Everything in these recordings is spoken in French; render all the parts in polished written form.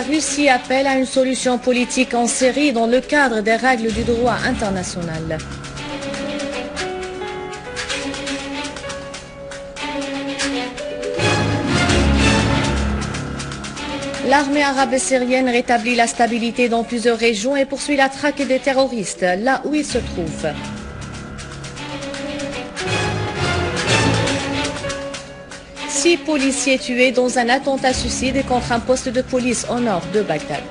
la Russie appelle à une solution politique en Syrie dans le cadre des règles du droit international. L'armée arabe syrienne rétablit la stabilité dans plusieurs régions et poursuit la traque des terroristes là où ils se trouvent. Six policiers tués dans un attentat suicide contre un poste de police au nord de Bagdad.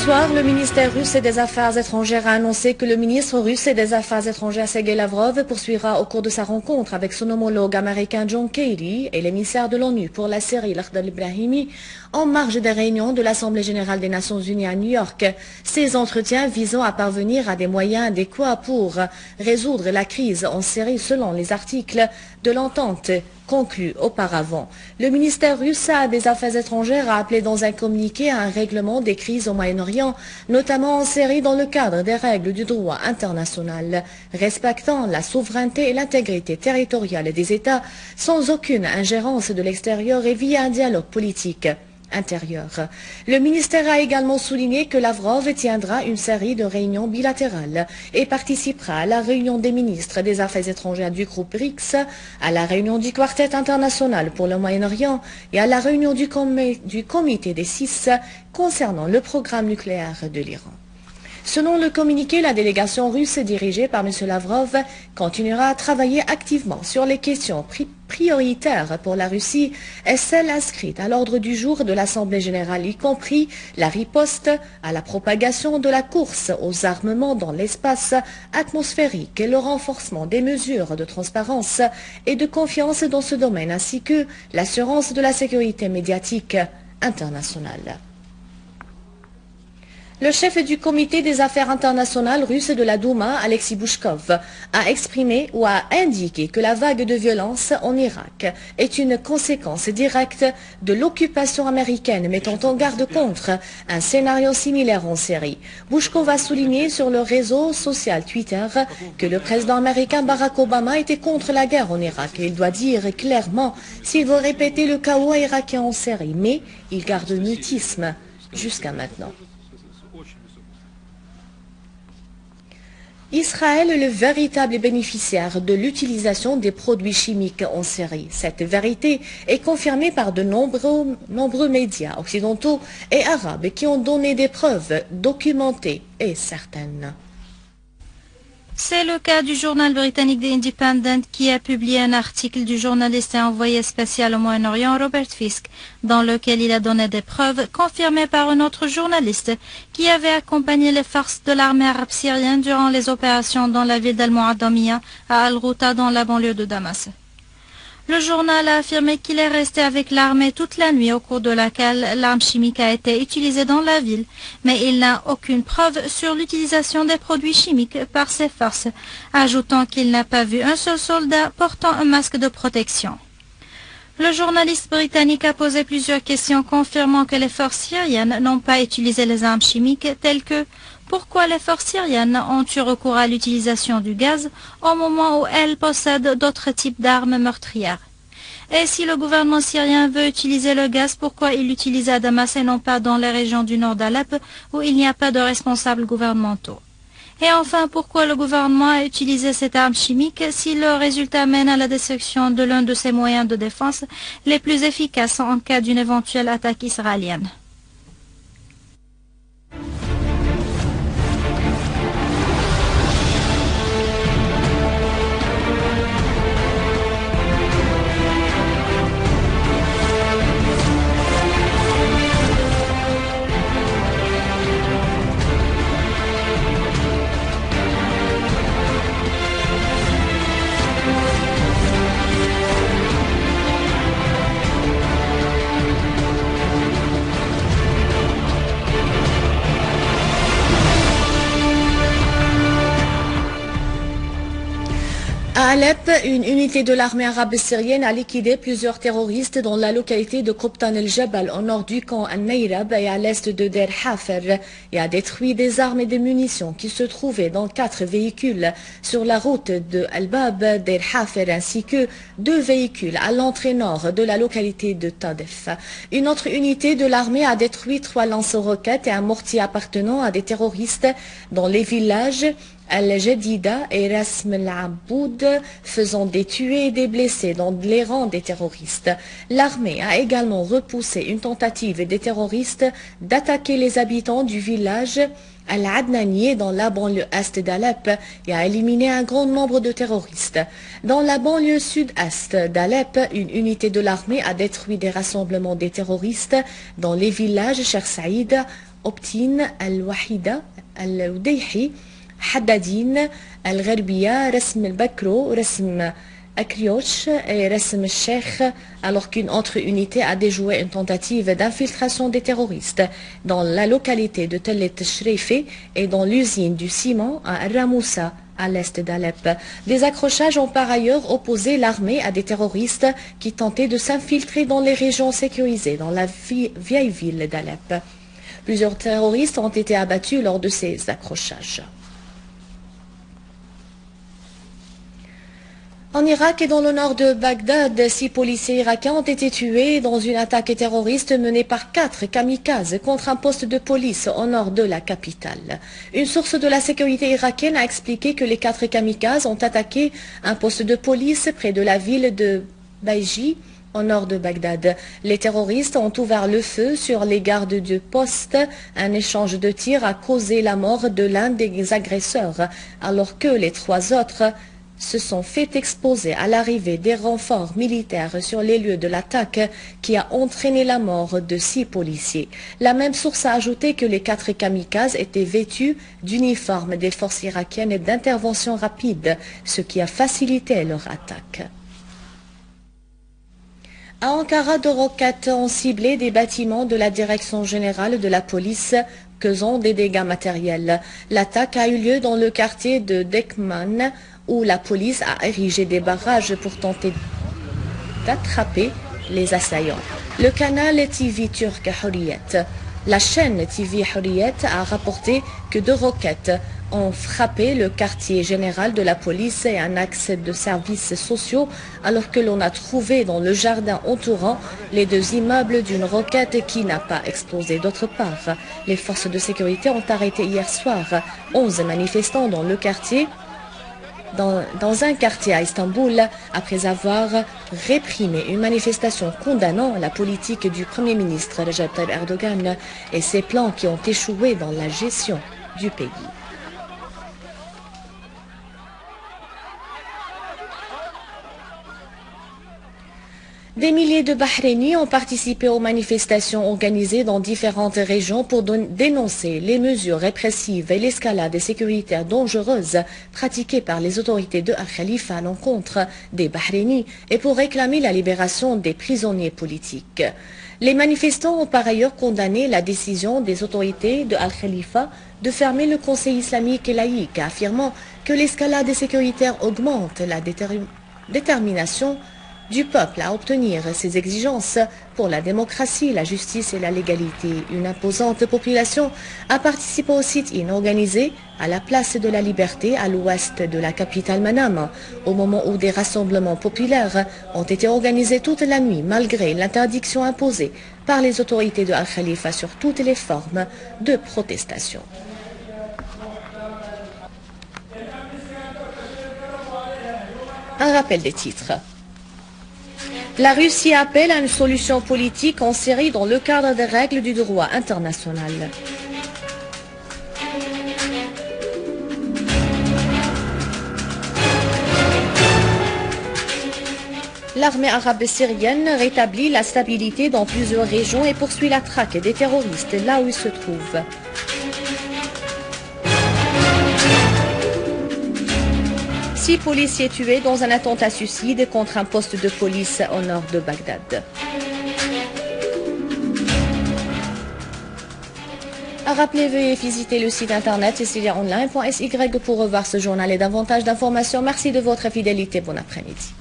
Bonsoir, le ministère russe des Affaires étrangères a annoncé que le ministre russe des Affaires étrangères Sergei Lavrov poursuivra au cours de sa rencontre avec son homologue américain John Kerry et l'émissaire de l'ONU pour la Syrie Lakhdar Brahimi en marge des réunions de l'Assemblée générale des Nations unies à New York. Ces entretiens visant à parvenir à des moyens adéquats pour résoudre la crise en Syrie selon les articles de l'entente conclu auparavant. Le ministère russe des Affaires étrangères a appelé dans un communiqué à un règlement des crises au Moyen-Orient, notamment en Syrie dans le cadre des règles du droit international, respectant la souveraineté et l'intégrité territoriale des États sans aucune ingérence de l'extérieur et via un dialogue politique intérieur. Le ministère a également souligné que Lavrov tiendra une série de réunions bilatérales et participera à la réunion des ministres des Affaires étrangères du groupe BRICS, à la réunion du Quartet international pour le Moyen-Orient et à la réunion du comité des 6 concernant le programme nucléaire de l'Iran. Selon le communiqué, la délégation russe dirigée par M. Lavrov continuera à travailler activement sur les questions prioritaires pour la Russie et celles inscrites à l'ordre du jour de l'Assemblée générale, y compris la riposte à la propagation de la course aux armements dans l'espace atmosphérique et le renforcement des mesures de transparence et de confiance dans ce domaine, ainsi que l'assurance de la sécurité médiatique internationale. Le chef du comité des affaires internationales russe de la Douma, Alexei Bouchkov, a exprimé ou a indiqué que la vague de violence en Irak est une conséquence directe de l'occupation américaine, mettant en garde contre un scénario similaire en Syrie. Bouchkov a souligné sur le réseau social Twitter que le président américain Barack Obama était contre la guerre en Irak. Il doit dire clairement s'il veut répéter le chaos irakien en Syrie, mais il garde le mutisme jusqu'à maintenant. Israël est le véritable bénéficiaire de l'utilisation des produits chimiques en Syrie. Cette vérité est confirmée par de nombreux médias occidentaux et arabes qui ont donné des preuves documentées et certaines. C'est le cas du journal britannique The Independent qui a publié un article du journaliste et envoyé spécial au Moyen-Orient Robert Fisk, dans lequel il a donné des preuves confirmées par un autre journaliste qui avait accompagné les forces de l'armée arabe syrienne durant les opérations dans la ville d'Al-Mu'adamiya à Al-Ghouta dans la banlieue de Damas. Le journal a affirmé qu'il est resté avec l'armée toute la nuit au cours de laquelle l'arme chimique a été utilisée dans la ville, mais il n'a aucune preuve sur l'utilisation des produits chimiques par ses forces, ajoutant qu'il n'a pas vu un seul soldat portant un masque de protection. Le journaliste britannique a posé plusieurs questions confirmant que les forces syriennes n'ont pas utilisé les armes chimiques telles que pourquoi les forces syriennes ont eu recours à l'utilisation du gaz au moment où elles possèdent d'autres types d'armes meurtrières. Et si le gouvernement syrien veut utiliser le gaz, pourquoi il l'utilise à Damas et non pas dans les régions du nord d'Alep où il n'y a pas de responsables gouvernementaux? Et enfin, pourquoi le gouvernement a utilisé cette arme chimique si le résultat mène à la destruction de l'un de ses moyens de défense les plus efficaces en cas d'une éventuelle attaque israélienne? À Alep, une unité de l'armée arabe syrienne a liquidé plusieurs terroristes dans la localité de Qobtan el-Jabal au nord du camp Al-Nayrab et à l'est de Der Hafer et a détruit des armes et des munitions qui se trouvaient dans 4 véhicules sur la route de Al-Bab, Der Hafer ainsi que 2 véhicules à l'entrée nord de la localité de Tadef. Une autre unité de l'armée a détruit 3 lance-roquettes et un mortier appartenant à des terroristes dans les villages Al-Jadida et Rasm al-Aboud, faisant des tués et des blessés dans les rangs des terroristes. L'armée a également repoussé une tentative des terroristes d'attaquer les habitants du village Al-Adnani dans la banlieue est d'Alep et a éliminé un grand nombre de terroristes. Dans la banlieue sud-est d'Alep, une unité de l'armée a détruit des rassemblements des terroristes dans les villages Cheikh Saïd, Optin, Al-Wahida, Al-Udayhi, Haddadine, Al-Gharbiya, Rasm al-Bakro, Rasm Akrioch et Rasm al-Sheikh, alors qu'une autre unité a déjoué une tentative d'infiltration des terroristes dans la localité de Tellet Shreifi et dans l'usine du ciment à Ramoussa, à l'est d'Alep. Des accrochages ont par ailleurs opposé l'armée à des terroristes qui tentaient de s'infiltrer dans les régions sécurisées dans la vieille ville d'Alep. Plusieurs terroristes ont été abattus lors de ces accrochages. En Irak et dans le nord de Bagdad, 6 policiers irakiens ont été tués dans une attaque terroriste menée par 4 kamikazes contre un poste de police au nord de la capitale. Une source de la sécurité irakienne a expliqué que les 4 kamikazes ont attaqué un poste de police près de la ville de Baiji, au nord de Bagdad. Les terroristes ont ouvert le feu sur les gardes du poste. Un échange de tirs a causé la mort de l'un des agresseurs, alors que les 3 autres se sont fait exposer à l'arrivée des renforts militaires sur les lieux de l'attaque qui a entraîné la mort de 6 policiers. La même source a ajouté que les 4 kamikazes étaient vêtus d'uniformes des forces irakiennes d'intervention rapide, ce qui a facilité leur attaque. À Ankara, 2 roquettes ont ciblé des bâtiments de la direction générale de la police, causant des dégâts matériels. L'attaque a eu lieu dans le quartier de Dekman, où la police a érigé des barrages pour tenter d'attraper les assaillants. Le canal TV turc Hurriyet, la chaîne TV Hurriyet a rapporté que 2 roquettes ont frappé le quartier général de la police et un axe de services sociaux, alors que l'on a trouvé dans le jardin entourant les 2 immeubles d'une roquette qui n'a pas explosé. D'autre part, les forces de sécurité ont arrêté hier soir 11 manifestants dans le quartier, dans un quartier à Istanbul, après avoir réprimé une manifestation condamnant la politique du Premier ministre Recep Tayyip Erdogan et ses plans qui ont échoué dans la gestion du pays. Des milliers de Bahreïniens ont participé aux manifestations organisées dans différentes régions pour dénoncer les mesures répressives et l'escalade sécuritaire dangereuse pratiquée par les autorités de Al-Khalifa à l'encontre des Bahreïniens et pour réclamer la libération des prisonniers politiques. Les manifestants ont par ailleurs condamné la décision des autorités de Al-Khalifa de fermer le Conseil islamique et laïque, affirmant que l'escalade sécuritaire augmente la détermination du peuple à obtenir ses exigences pour la démocratie, la justice et la légalité. Une imposante population a participé au sit-in organisé à la place de la Liberté à l'ouest de la capitale Manama, au moment où des rassemblements populaires ont été organisés toute la nuit malgré l'interdiction imposée par les autorités de Al-Khalifa sur toutes les formes de protestation. Un rappel des titres. La Russie appelle à une solution politique en Syrie dans le cadre des règles du droit international. L'armée arabe syrienne rétablit la stabilité dans plusieurs régions et poursuit la traque des terroristes là où ils se trouvent. Six policiers tués dans un attentat suicide contre un poste de police au nord de Bagdad. À rappeler, veuillez visiter le site internet siciliaonline.sy pour revoir ce journal et davantage d'informations. Merci de votre fidélité. Bon après-midi.